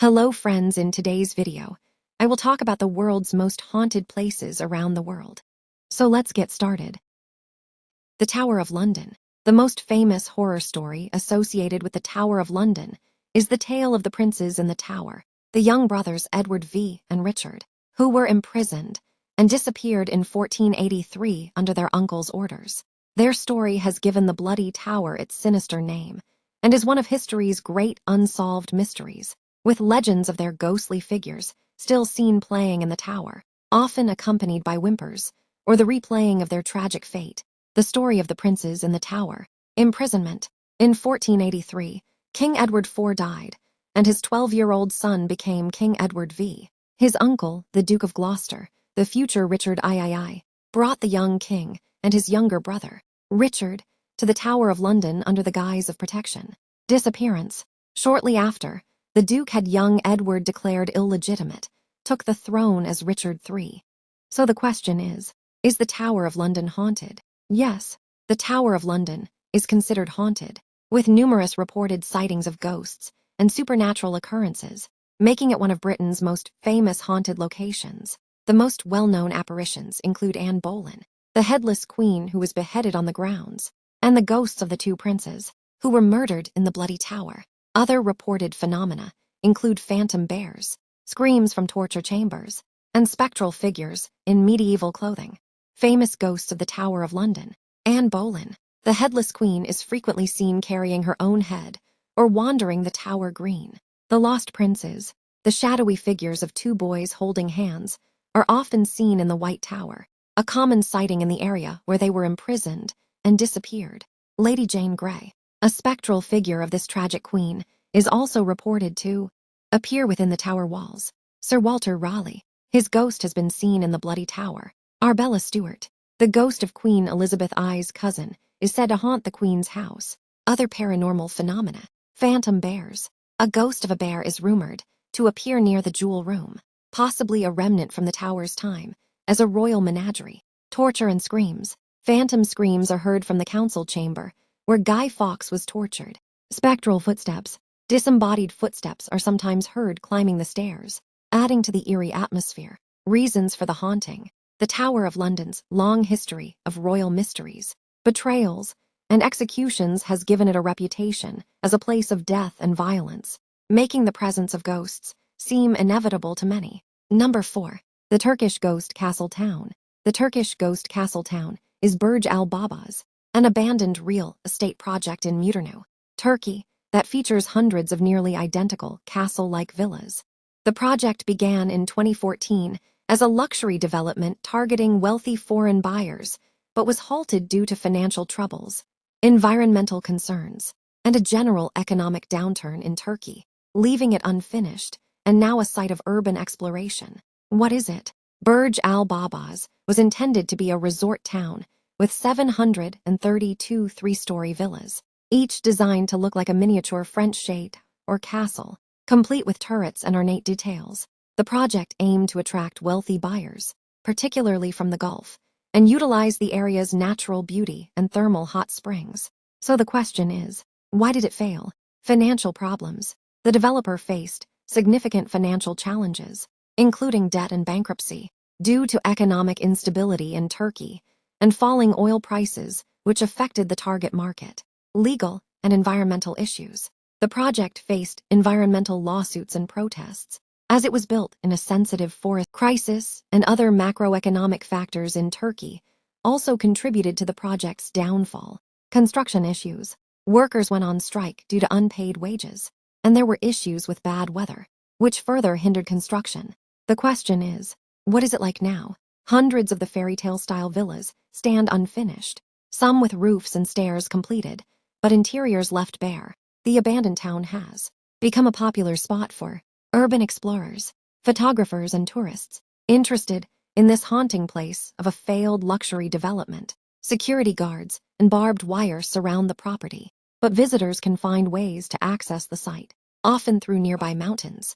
Hello friends, in today's video, I will talk about the world's most haunted places around the world. So let's get started. The Tower of London. The most famous horror story associated with the Tower of London is the tale of the princes in the tower, the young brothers Edward and Richard, who were imprisoned and disappeared in 1483 under their uncle's orders. Their story has given the Bloody Tower its sinister name and is one of history's great unsolved mysteries, with legends of their ghostly figures still seen playing in the tower, often accompanied by whimpers or the replaying of their tragic fate. The story of the princes in the tower. Imprisonment. In 1483, King Edward IV died, and his 12-year-old son became King Edward V. His uncle, the Duke of Gloucester, the future Richard III, brought the young king and his younger brother, Richard, to the Tower of London under the guise of protection. Disappearance. Shortly after, the Duke had young Edward declared illegitimate, took the throne as Richard III. So the question is the Tower of London haunted? Yes, the Tower of London is considered haunted, with numerous reported sightings of ghosts and supernatural occurrences, making it one of Britain's most famous haunted locations. The most well-known apparitions include Anne Boleyn, the headless queen who was beheaded on the grounds, and the ghosts of the two princes, who were murdered in the Bloody Tower. Other reported phenomena include phantom bears, screams from torture chambers, and spectral figures in medieval clothing. Famous ghosts of the Tower of London. Anne Boleyn, the headless queen, is frequently seen carrying her own head or wandering the Tower Green. The lost princes, the shadowy figures of two boys holding hands, are often seen in the White Tower, a common sighting in the area where they were imprisoned and disappeared. Lady Jane Grey, a spectral figure of this tragic queen, is also reported to appear within the tower walls. Sir Walter Raleigh, his ghost has been seen in the Bloody Tower. Arbella Stewart, the ghost of Queen Elizabeth I's cousin, is said to haunt the Queen's house. Other paranormal phenomena. Phantom bears. A ghost of a bear is rumored to appear near the Jewel Room, possibly a remnant from the tower's time as a royal menagerie. Torture and screams. Phantom screams are heard from the council chamber, where Guy Fawkes was tortured. Spectral footsteps. Disembodied footsteps are sometimes heard climbing the stairs, adding to the eerie atmosphere. Reasons for the haunting. The Tower of London's long history of royal mysteries, betrayals, and executions has given it a reputation as a place of death and violence, making the presence of ghosts seem inevitable to many. Number 4. The Turkish Ghost Castle Town. The Turkish Ghost Castle Town is Burj Al Babas, an abandoned real estate project in Mutirnu, Turkey, that features hundreds of nearly identical castle-like villas. The project began in 2014 as a luxury development targeting wealthy foreign buyers, but was halted due to financial troubles, environmental concerns, and a general economic downturn in Turkey, leaving it unfinished and now a site of urban exploration. What is it? Burj Al Babas was intended to be a resort town with 732 three-story villas, each designed to look like a miniature French chateau or castle, complete with turrets and ornate details. The project aimed to attract wealthy buyers, particularly from the Gulf, and utilize the area's natural beauty and thermal hot springs. So the question is, why did it fail? Financial problems. The developer faced significant financial challenges, including debt and bankruptcy, due to economic instability in Turkey and falling oil prices, which affected the target market. Legal and environmental issues. The project faced environmental lawsuits and protests, as it was built in a sensitive forest. Crisis and other macroeconomic factors in Turkey also contributed to the project's downfall. Construction issues. Workers went on strike due to unpaid wages, and there were issues with bad weather, which further hindered construction. The question is, what is it like now? Hundreds of the fairy tale-style villas stand unfinished, some with roofs and stairs completed, but interiors left bare. The abandoned town has become a popular spot for urban explorers, photographers, and tourists interested in this haunting place of a failed luxury development. Security guards and barbed wire surround the property, but visitors can find ways to access the site, often through nearby mountains.